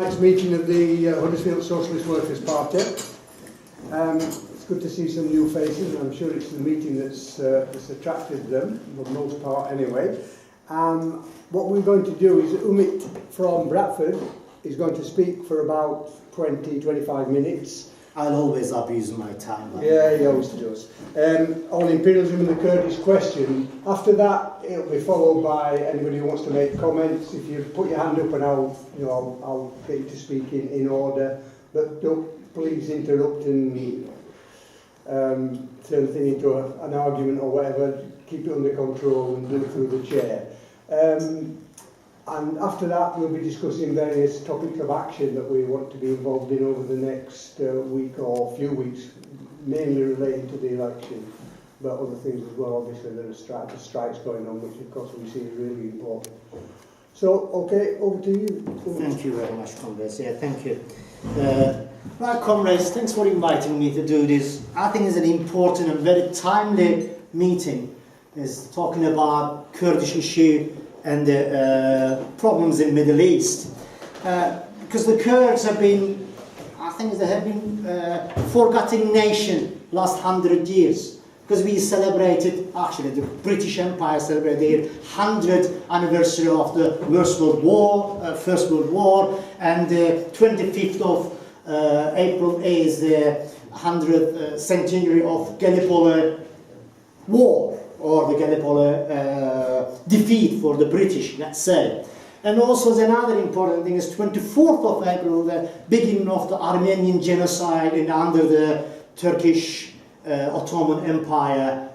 Next meeting of the Huddersfield Socialist Workers' Party. It's good to see some new faces, and I'm sure it's the meeting that's attracted them, for the most part anyway. What we're going to do is Umit from Bradford is going to speak for about 20-25 minutes. I'll always abuse my time. Yeah, he always does. On imperialism and the Kurdish question. After that, it'll be followed by anybody who wants to make comments. If you put your hand up, and I'll get you to speak in order. But don't please interrupt and turn the thing into an argument or whatever. Keep it under control and do it through the chair. And after that, we'll be discussing various topics of action that we want to be involved in over the next week or few weeks, mainly relating to the election, but other things as well. Obviously, there are strikes going on, which of course we see is really important. So, okay, over to you. Thank you very much, comrades. Yeah, thank you. Right, comrades, thanks for inviting me to do this. I think it's an important and very timely meeting. It's talking about Kurdish issue and the problems in the Middle East. Because the Kurds have been, I think they have been forgotten nation last 100 years. Because we celebrated, actually the British Empire celebrated their 100th anniversary of the First World War, and the 25th of April is the 100th centenary of Gallipoli War, or the Gallipoli defeat for the British, let's say. And also another important thing is 24th of April, the beginning of the Armenian genocide under the Turkish Ottoman Empire,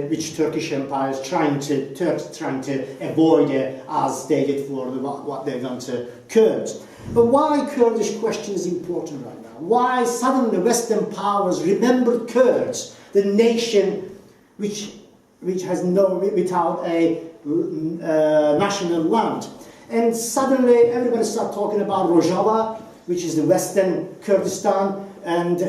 which Turkish Empire is trying to avoid as they did for what they've done to Kurds. But why Kurdish question is important right now? Why suddenly Western powers remembered Kurds, the nation which has without a national land, and suddenly everybody started talking about Rojava, which is the Western Kurdistan, and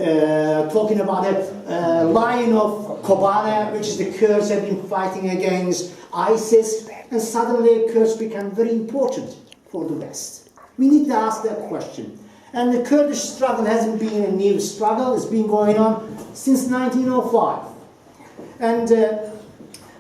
talking about a line of Kobane, which is the Kurds have been fighting against ISIS, and suddenly Kurds became very important for the West. We need to ask that question. And the Kurdish struggle hasn't been a new struggle; it's been going on since 1905. And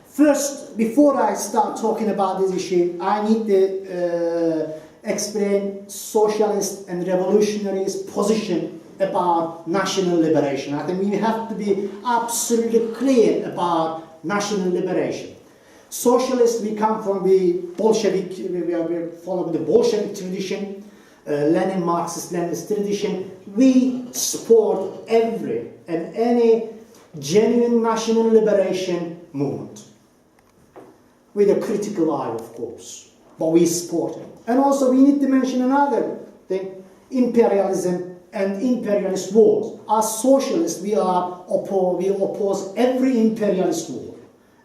first, before I start talking about this issue, I need to explain socialist and revolutionaries' position about national liberation. I think we have to be absolutely clear about national liberation. Socialists, we come from the Bolshevik, we follow the Bolshevik tradition, Lenin, Marxist-Leninist tradition. We support every and any genuine national liberation movement. With a critical eye, of course, but we support it. And also we need to mention another thing, imperialism and imperialist wars. As socialists, we oppose every imperialist war,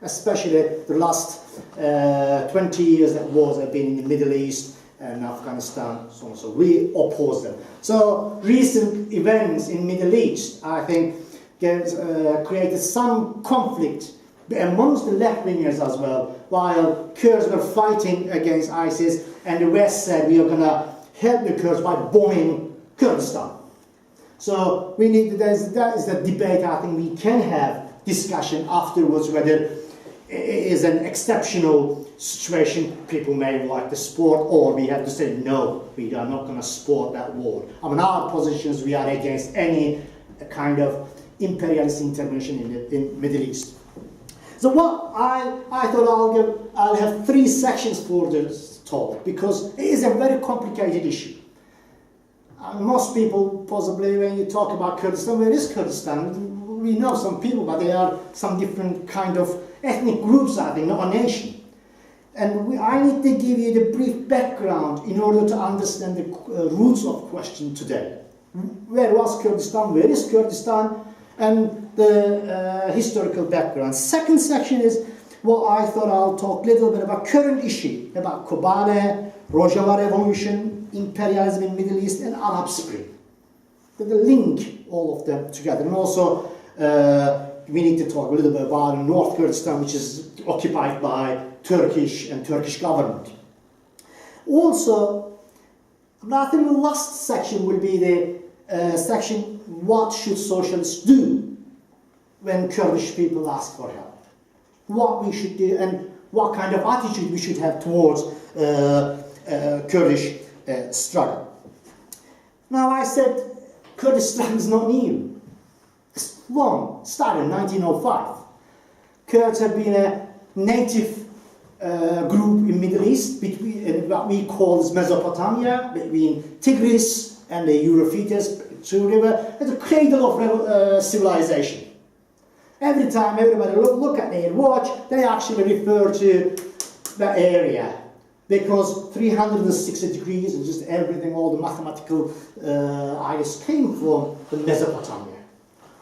especially the last 20 years that wars have been in the Middle East and Afghanistan, so on. So we oppose them. So recent events in Middle East, I think, created some conflict amongst the left-wingers as well, while Kurds were fighting against ISIS, and the West said we are going to help the Kurds by bombing Kurdistan. So we need, that is the debate. I think we can have discussion afterwards whether it is an exceptional situation people may like to support, or we have to say no, we are not going to support that war. I mean, our positions, we are against any kind of imperialist intervention in the Middle East. So what I thought I'll have 3 sections for this talk, because it is a very complicated issue. Most people, possibly, when you talk about Kurdistan, where is Kurdistan? We know some people, but there are some different kind of ethnic groups, I think, not a nation. And I need to give you the brief background in order to understand the roots of question today. Where was Kurdistan? Where is Kurdistan? And the historical background. Second section is, well, I thought I'll talk a little bit about current issue, about Kobane, Rojava Revolution, imperialism in Middle East, and Arab Spring. The link all of them together. And also, we need to talk a little bit about North Kurdistan, which is occupied by Turkish and Turkish government. Also, And I think the last section will be the section, what should socialists do when Kurdish people ask for help? What we should do and what kind of attitude we should have towards Kurdish struggle. Now I said Kurdish struggle is not new. It's long, started in 1905. Kurds have been a native group in Middle East between what we call Mesopotamia, between Tigris and the Euphrates river, as a cradle of civilization. Every time everybody look at their watch, they actually refer to the area, because 360 degrees and just everything, all the mathematical ideas came from the Mesopotamia,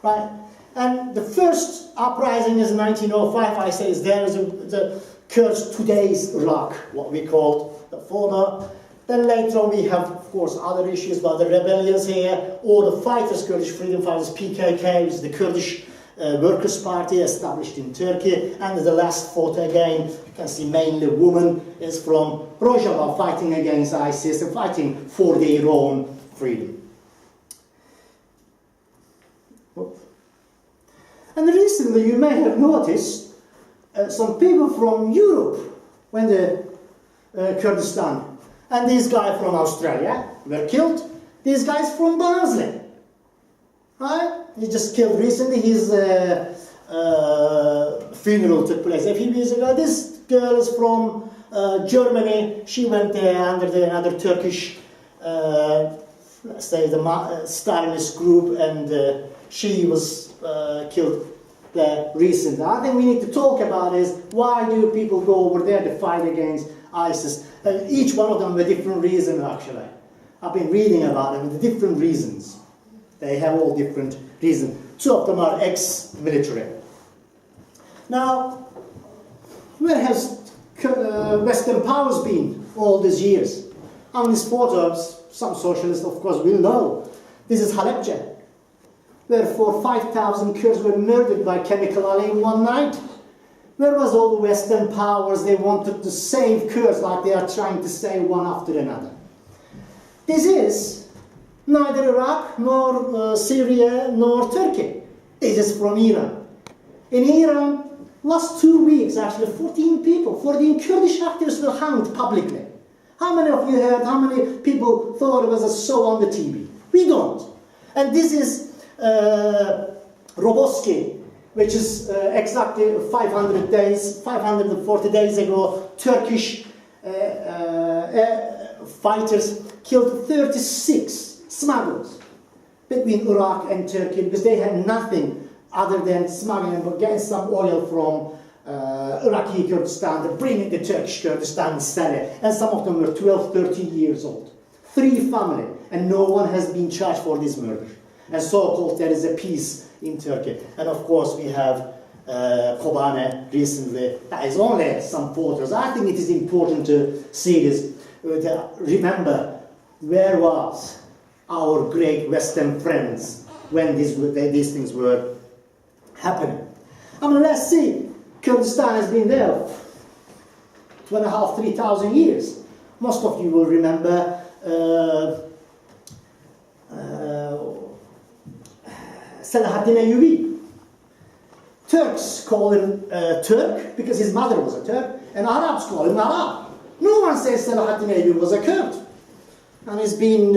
right? And the first uprising is 1905. I say is there is the Kurds today's Iraq, what we call the former. Then later on we have, of course, other issues about the rebellions here, or the fighters, Kurdish freedom fighters, PKK, which is the Kurdish Workers' Party established in Turkey, and the last fought again, you can see mainly women, is from Rojava, fighting against ISIS and fighting for their own freedom. And recently you may have noticed some people from Europe went to Kurdistan, and this guy from Australia were killed, these guys from Barnsley. Right? He just killed recently. His funeral took place a few years ago. This girl is from Germany. She went there under another Turkish, let's say, the Stalinist group, and she was killed there recently. I think we need to talk about is why do people go over there to fight against ISIS? Each one of them with a different reason, actually. I've been reading about them, the different reasons. They have all different reasons. Two of them are ex-military. Now, where has Western powers been all these years? On these photos, some socialists, of course, will know. This is Halep, where 5,000 Kurds were murdered by chemical alley in one night. Where was all the Western powers? They wanted to save Kurds like they are trying to save one after another. This is neither Iraq, nor Syria, nor Turkey. It is from Iran. In Iran, last 2 weeks, actually, 14 Kurdish activists were hanged publicly. How many of you heard, how many people thought it was a show on the TV? We don't. And this is Roboski, which is exactly 540 days ago, Turkish fighters killed 36 smugglers between Iraq and Turkey, because they had nothing other than smuggling and getting some oil from Iraqi Kurdistan, to bring it to Turkish Kurdistan and sell it. And some of them were 12, 13 years old. 3 families, and no one has been charged for this murder. And so-called there is a peace in Turkey. And of course we have Kobane recently. That is only some photos. I think it is important to see this, to remember where was our great Western friends when these things were happening. I mean, let's see, Kurdistan has been there 2,500, 3,000 years. Most of you will remember Selahaddin Ayyubi. Turks call him Turk because his mother was a Turk, and Arabs call him Arab. No one says Selahaddin Ayyubi was a Kurd. And it's been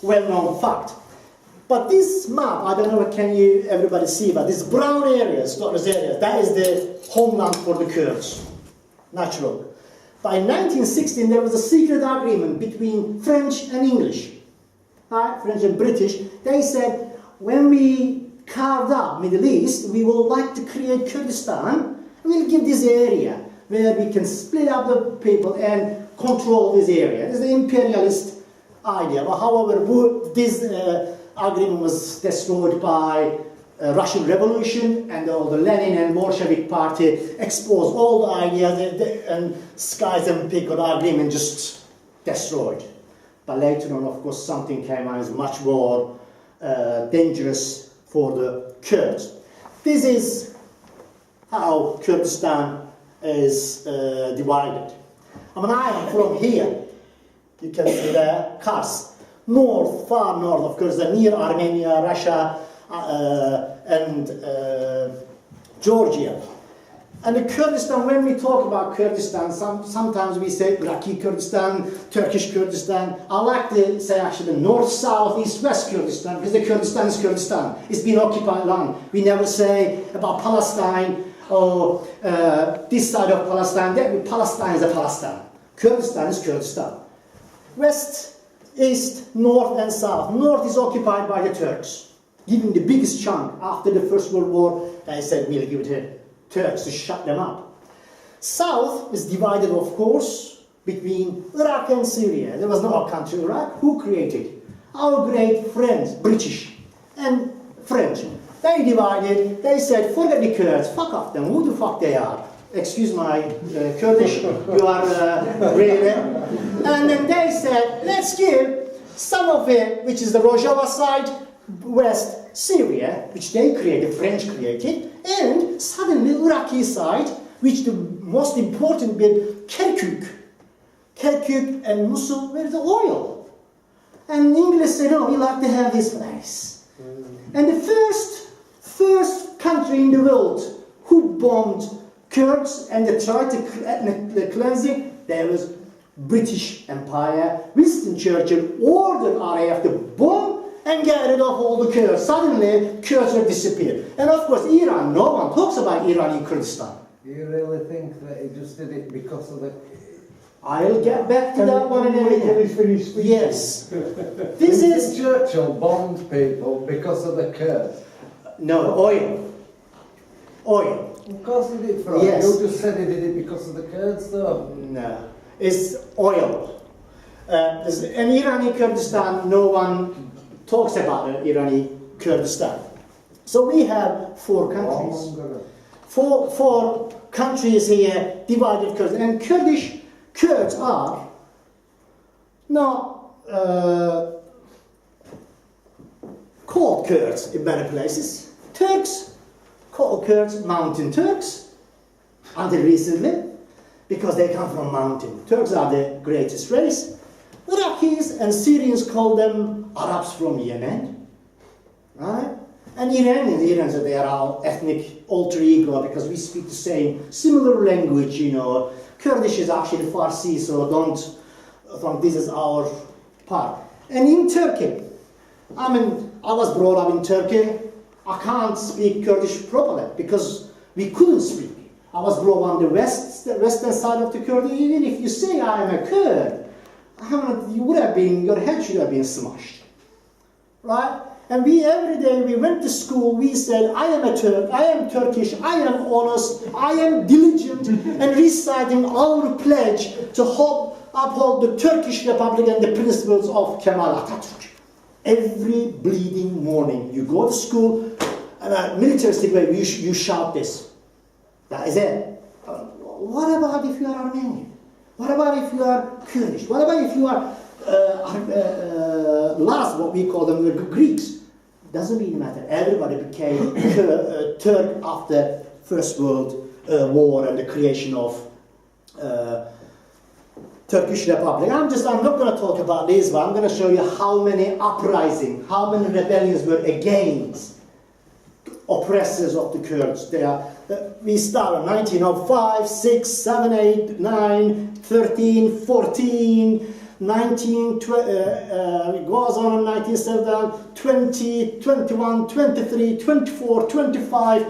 well-known fact. But this map, I don't know what can you everybody see, but this brown areas, Scotland's areas, that is the homeland for the Kurds. Natural. By 1916, there was a secret agreement between French and English. French and British. They said, when we carved up Middle East, we would like to create Kurdistan. We'll give this area where we can split up the people and control this area. It's the imperialist idea. But however, this agreement was destroyed by Russian Revolution, and all the Lenin and Bolshevik party exposed all the ideas, and Skies and Picot agreement just destroyed. But later on, of course, something came out is much more dangerous for the Kurds. This is how Kurdistan is divided. I mean, I am from here. You can see the Kars. North, far north of Kurdistan, near Armenia, Russia, and Georgia. And the Kurdistan, when we talk about Kurdistan, sometimes we say Iraqi Kurdistan, Turkish Kurdistan. I like to say actually north, south, east, west Kurdistan, because the Kurdistan is Kurdistan. It's been occupied long. We never say about Palestine or this side of Palestine. Palestine is a Palestine. Kurdistan is Kurdistan. West, east, north and south. North is occupied by the Turks, giving the biggest chunk after the First World War. They said we'll give it to Turks to shut them up. South is divided, of course, between Iraq and Syria. There was no country, Iraq. Who created? Our great friends, British and French. They divided, they said, forget the Kurds, fuck off them, who the fuck they are? Excuse my Kurdish, you are really. And then they said, let's give some of it, which is the Rojava side, west Syria, which they created, French created, and suddenly Iraqi side, which the most important bit, Kirkuk and Mosul, where the oil. And English said, no, we like to have this place. And the first country in the world who bombed Kurds and they tried to ethnic cleansing, there was British Empire. Winston Churchill ordered RAF to bomb and get rid of all the Kurds. Suddenly, Kurds have disappeared. And of course, Iran, no one talks about Iran in Kurdistan. Do you really think that he just did it because of the... I'll get back to that one in a minute. Yes. This is... Churchill bombed people because of the Kurds. No, oil. Oil. Of course he did, Frank. Yes. You just said he did it because of the Kurds, though. No. It's oil. In Irani Kurdistan, no one talks about Irani Kurdistan. So we have four countries. Four countries here, divided Kurdistan. And Kurds are not called Kurds in many places. Turks call Kurds mountain Turks until recently, because they come from mountain. Turks are the greatest race. Iraqis and Syrians call them Arabs from Yemen, right? And Iranians, they are our ethnic alter ego because we speak the same, similar language, you know. Kurdish is actually Farsi, so don't think this is our part. And in Turkey, I was brought up in Turkey. I can't speak Kurdish properly because we couldn't speak. I was brought on the western side of the Kurdish. Even if you say I am a Kurd, your head should have been smashed, right? And every day we went to school, we said, I am a Turk, I am Turkish, I am honest, I am diligent, and reciting our pledge to uphold the Turkish Republic and the principles of Kemal Atatürk. Every bleeding morning, you go to school, and militaristic way, you shout this. That is it. What about if you are Armenian? What about if you are Kurdish? What about if you are last, what we call them, the Greeks? Doesn't really matter. Everybody became Turk after First World War and the creation of Turkish Republic. I'm not going to talk about this, but I'm going to show you how many uprisings, how many rebellions were against oppressors of the Kurds. We start in 1905, 6, 7, 8, 9, 13, 14, 19, it goes on in 1907, 20, 21, 23, 24, 25,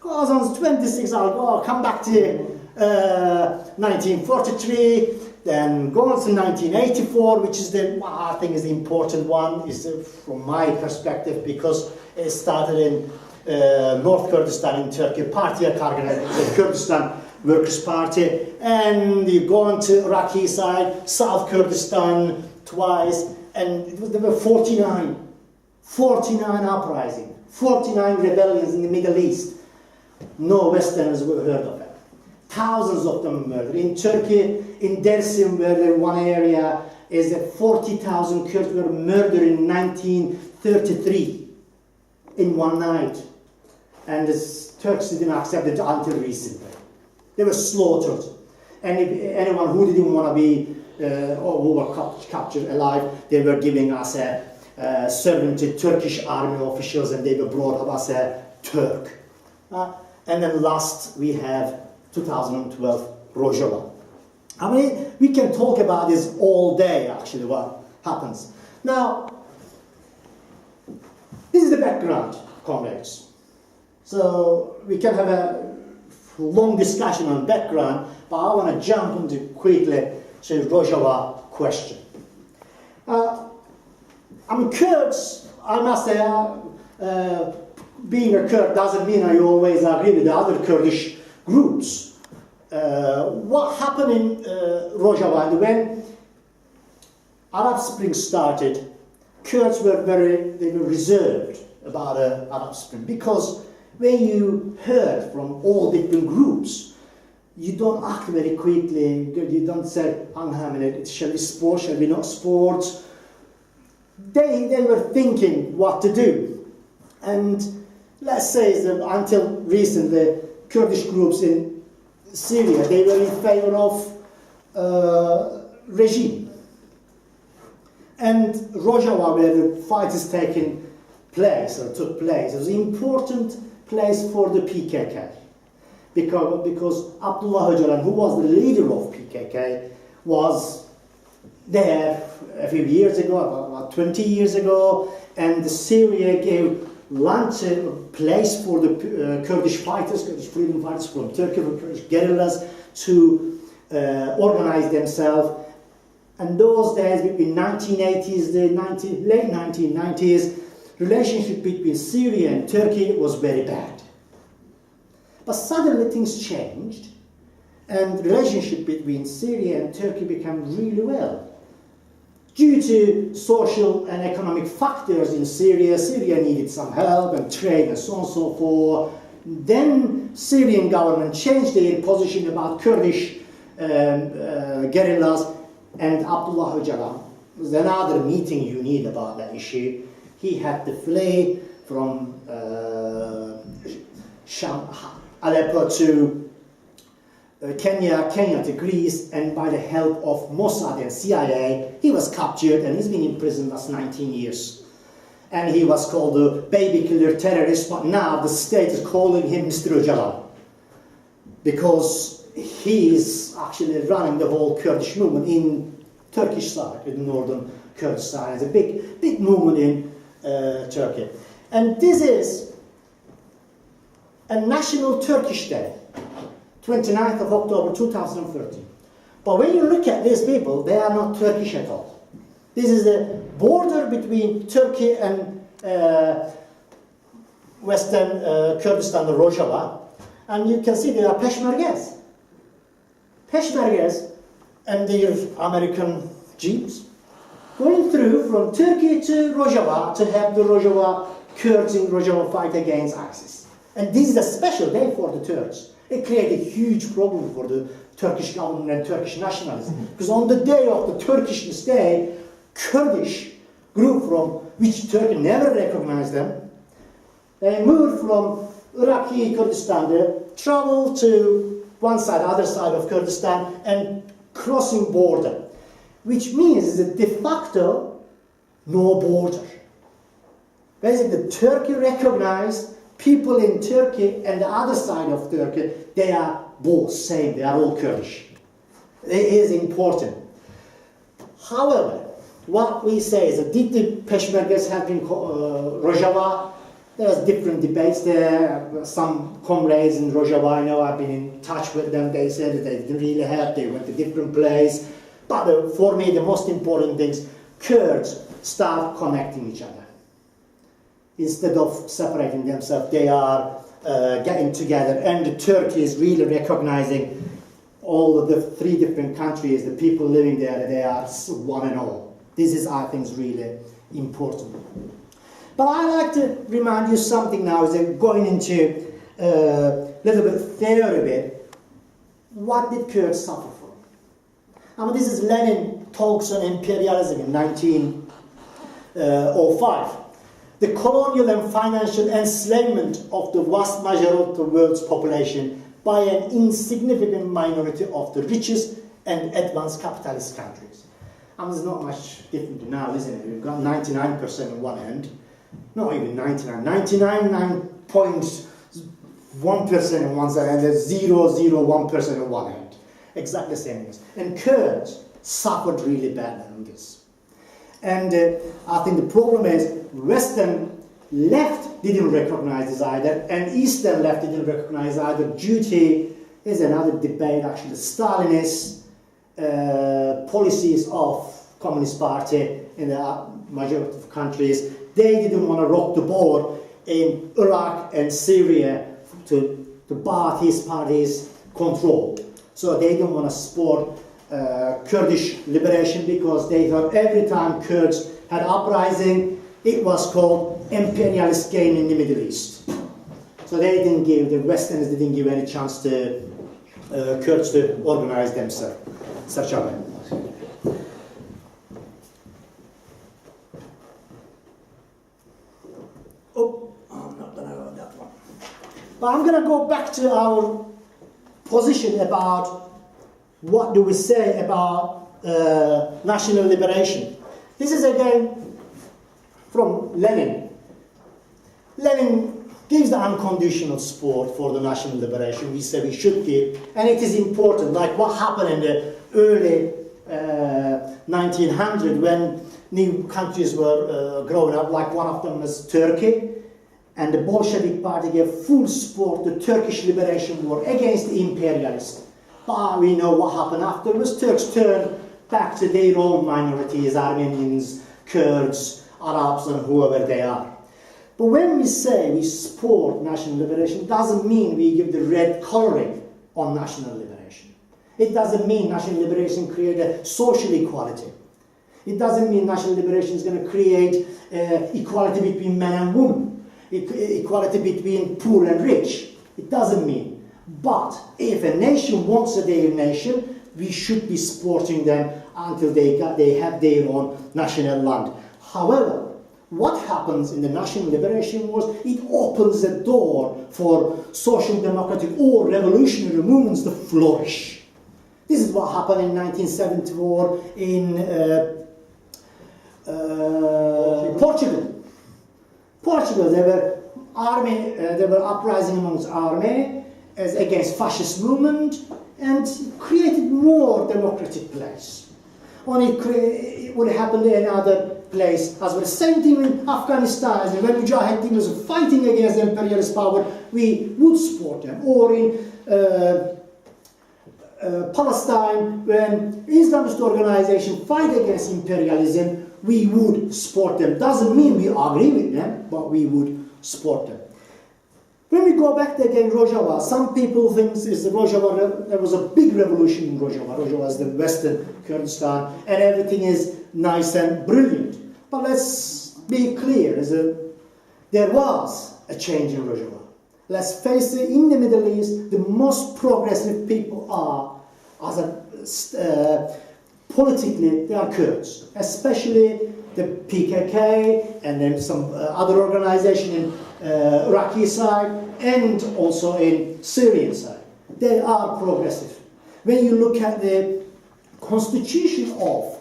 goes on 26, I'll come back to 1943, then goes to 1984, which is I think is the important one, is from my perspective, because it started in North Kurdistan in Turkey, Partiya Kargan, the Kurdistan Workers' Party, and you go on to Iraqi side, South Kurdistan twice, and there were 49 uprisings, 49 rebellions in the Middle East. No Westerners were heard of it. Thousands of them murdered. In Turkey, in Dersim, where there one area is that 40,000 Kurds were murdered in 1933 in one night. And the Turks didn't accept it until recently. They were slaughtered. And if anyone who didn't want to be who were captured alive, they were giving us a servant to Turkish army officials, and they were brought up as a Turk. And then last we have 2012 Rojava. I mean, we can talk about this all day, actually, what happens. Now, this is the background, comrades. So we can have a long discussion on background, but I want to jump into quickly to Rojava question. I mean, Kurds, I must say, being a Kurd doesn't mean I always agree with the other Kurdish groups. What happened in Rojava, when Arab Spring started, Kurds were they were reserved about Arab Spring, because when you heard from all different groups, you don't act very quickly. You don't say, shall we support, shall we not support? They were thinking what to do. And let's say that until recently, Kurdish groups in Syria, they were in favor of regime. And Rojava, where the fight is taking place, or took place, was an important place for the PKK. Because Abdullah Öcalan, who was the leader of PKK, was there a few years ago, about 20 years ago, and Syria gave place for the Kurdish fighters, Kurdish freedom fighters from Turkey, from Kurdish guerrillas, to organize themselves. And those days, between 1980s, late 1990s, relationship between Syria and Turkey was very bad. But suddenly things changed, and relationship between Syria and Turkey became really well. Due to social and economic factors in Syria, Syria needed some help and trade and so on and so forth. Then Syrian government changed their position about Kurdish guerrillas, and Abdullah Öcalan was another meeting you need about that issue. He had to flee from Aleppo to Kenya to Greece, and by the help of Mossad and CIA, he was captured and he's been in prison last 19 years. And he was called a baby killer terrorist, but now the state is calling him Mr. Öcalan, because he is actually running the whole Kurdish movement in Turkish side, in northern Kurdistan. It's a big movement in Turkey. And this is a national Turkish day, 29th of October 2013. But when you look at these people, they are not Turkish at all. This is the border between Turkey and western Kurdistan, Rojava, and you can see they are Peshmergas. Peshmergas and their American jeeps going through from Turkey to Rojava to help the Rojava Kurds in Rojava fight against ISIS. And this is a special day for the Turks. It created a huge problem for the Turkish government and Turkish nationalism. Because on the day of the Turkish Day, Kurdish group from which Turkey never recognized them, they moved from Iraqi Kurdistan, they traveled to one side, other side of Kurdistan, and crossing border, which means that de facto no border. Basically, Turkey recognized people in Turkey and the other side of Turkey, they are both same, they are all Kurdish. It is important. However, what we say is that did the Peshmergas have been Rojava? There's different debates there. Some comrades in Rojava, I know, I've been in touch with them. They said that they didn't really have, they went to different place. But for me, the most important thing is Kurds start connecting each other. Instead of separating themselves, they are getting together. And Turkey is really recognizing all of the three different countries, the people living there, they are one and all. This is, I think, really important. But I like to remind you something now, is that going into a little bit theory bit. What did Kurds suffer from? I mean, this is Lenin talks on imperialism in 1905. The colonial and financial enslavement of the vast majority of the world's population by an insignificant minority of the richest and advanced capitalist countries. And there's not much different now, isn't it? We've got 99% on one end, not even 99.1% on one side, and there's 0.01% on one end. Exactly the same. And Kurds suffered really bad on this. And I think the problem is Western left didn't recognize this either, and Eastern left didn't recognize either. Duty is another debate, actually. The Stalinist policies of Communist Party in the majority of countries, they didn't want to rock the boat in Iraq and Syria to Ba'athist parties' control. So they didn't want to support Kurdish liberation, because they thought every time Kurds had uprising, it was called imperialist game in the Middle East. So they didn't give, the Westerners didn't give any chance to Kurds to organize themselves. Such a way. Oh, I'm not going to go that one. But I'm going to go back to our position about what do we say about national liberation. This is again from Lenin. Lenin gives the unconditional support for the national liberation. We say we should give, and it is important, like what happened in the early 1900s when new countries were growing up, like one of them was Turkey, and the Bolshevik party gave full support to Turkish liberation war against the imperialists. But we know what happened afterwards. Turks turned back to their own minorities, Armenians, Kurds, Arabs, and whoever they are. But when we say we support national liberation, it doesn't mean we give the red coloring on national liberation. It doesn't mean national liberation create a social equality. It doesn't mean national liberation is going to create equality between men and women, equality between poor and rich. It doesn't mean. But if a nation wants their nation, we should be supporting them until they have their own national land. However, what happens in the national liberation wars, it opens the door for social democratic or revolutionary movements to flourish. This is what happened in 1974 in Portugal. Portugal, there were uprising amongst army as against fascist movement, and created more democratic place. Only it would happen in another place as well. Same thing in Afghanistan, and when Mujahideen was fighting against the imperialist power, we would support them. Or in Palestine, when Islamist organization fight against imperialism, we would support them. Doesn't mean we agree with them, but we would support them. When we go back to again Rojava, some people think Rojava, there was a big revolution in Rojava. Rojava is the western Kurdistan, and everything is nice and brilliant. But let's be clear, there was a change in Rojava. Let's face it, in the Middle East, the most progressive people are, politically, they are Kurds, especially the PKK and then some other organization in Iraqi side and also in Syrian side. They are progressive. When you look at the constitution of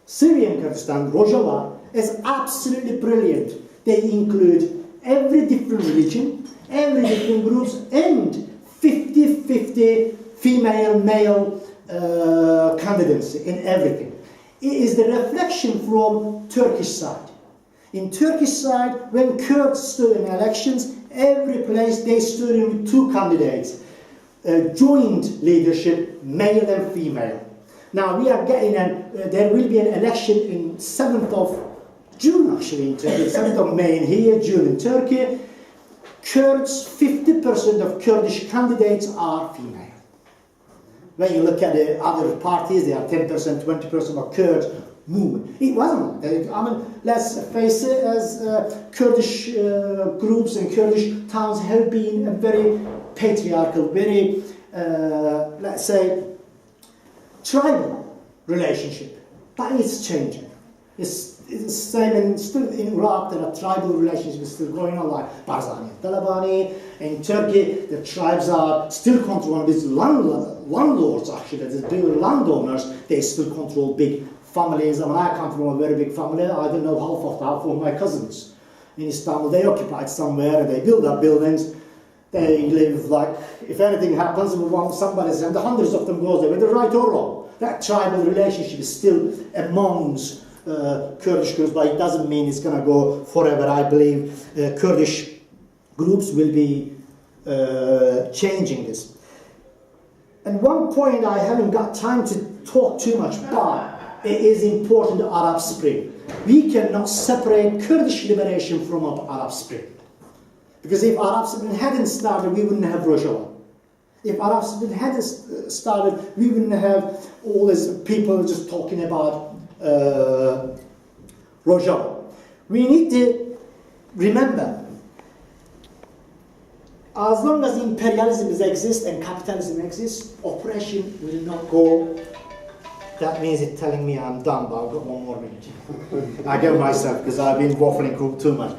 Syrian Kurdistan, Rojava, is absolutely brilliant. They include every different religion, every different groups, and 50-50 female-male candidacy in everything. It is the reflection from Turkish side. In Turkish side, when Kurds stood in elections, every place they stood in with two candidates, joint leadership, male and female. Now we are getting there will be an election in 7th of June actually in Turkey, 7th of May in here, June in Turkey. Kurds, 50% of Kurdish candidates are female. When you look at the other parties, they are 10%, 20% of Kurds movement. It wasn't. I mean, let's face it, as Kurdish groups and Kurdish towns have been a very patriarchal, very, let's say, tribal relationship. But it's changing. It's the same, and still in Iraq there are tribal relationships still going on, like Barzani and Talabani. In Turkey, the tribes are still controlling this long landlords actually, that is big landowners, they still control big families. I mean, I come from a very big family. I don't know half of my cousins in Istanbul. They occupied somewhere, and they build up buildings. They live like, if anything happens, somebody's, and the hundreds of them goes there, whether right or wrong. That tribal relationship is still amongst Kurdish groups, but it doesn't mean it's going to go forever. I believe Kurdish groups will be changing this. And one point I haven't got time to talk too much about, it is important, the Arab Spring. We cannot separate Kurdish liberation from Arab Spring. Because if Arab Spring hadn't started, we wouldn't have Rojava. If Arab Spring hadn't started, we wouldn't have all these people just talking about Rojava. We need to remember, as long as imperialism exists and capitalism exists, oppression will not go. That means it's telling me I'm done, but I've got one more minute. I get myself, because I've been waffling too much.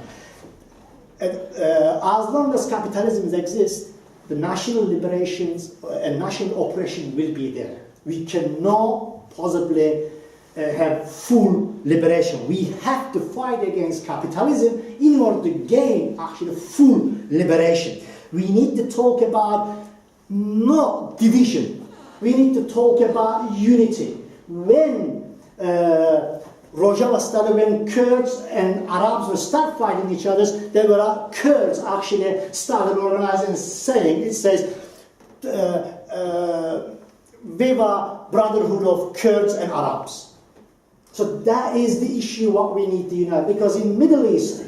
As long as capitalism exists, the national liberations and national oppression will be there. We cannot possibly have full liberation. We have to fight against capitalism in order to gain actually full liberation. We need to talk about not division. We need to talk about unity. When Rojava started, when Kurds and Arabs would start fighting each other, there were Kurds actually started organizing, saying, it says, Viva Brotherhood of Kurds and Arabs. So that is the issue what we need to unite, because in Middle East,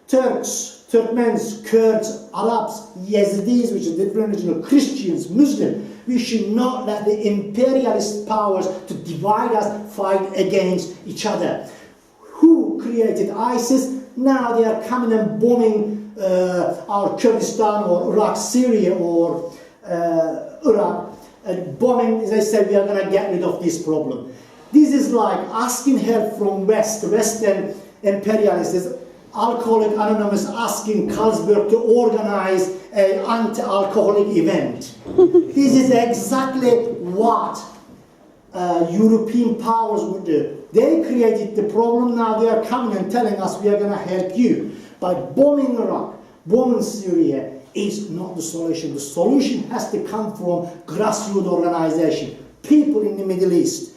Turks, Turkmens, Kurds, Arabs, Yazidis, which is different religion, Christians, Muslims, we should not let the imperialist powers to divide us fight against each other. Who created ISIS? Now they are coming and bombing our Kurdistan or Iraq, Syria or Iraq. Bombing, as I said, we are going to get rid of this problem. This is like asking help from Western imperialists. Alcoholic Anonymous asking Carlsberg to organize an anti-alcoholic event. This is exactly what European powers would do. They created the problem, now they are coming and telling us we are going to help you. By bombing Iraq, bombing Syria is not the solution. The solution has to come from grassroots organization. People in the Middle East,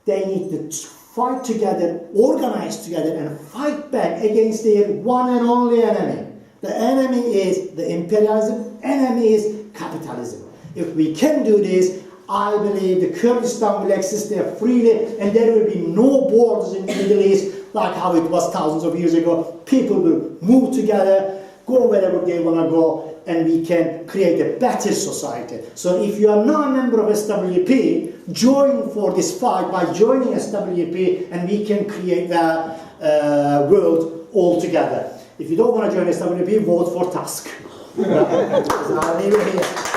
they need to fight together, organize together, and fight back against their one and only enemy. The enemy is the imperialism, enemy is capitalism. If we can do this, I believe the Kurdistan will exist there freely, and there will be no borders in the Middle East like how it was thousands of years ago. People will move together, go wherever they want to go, and we can create a better society. So if you are not a member of SWP, join for this fight by joining SWP, and we can create that world all together. If you don't want to join SWP, vote for Tusk. I'll leave it here.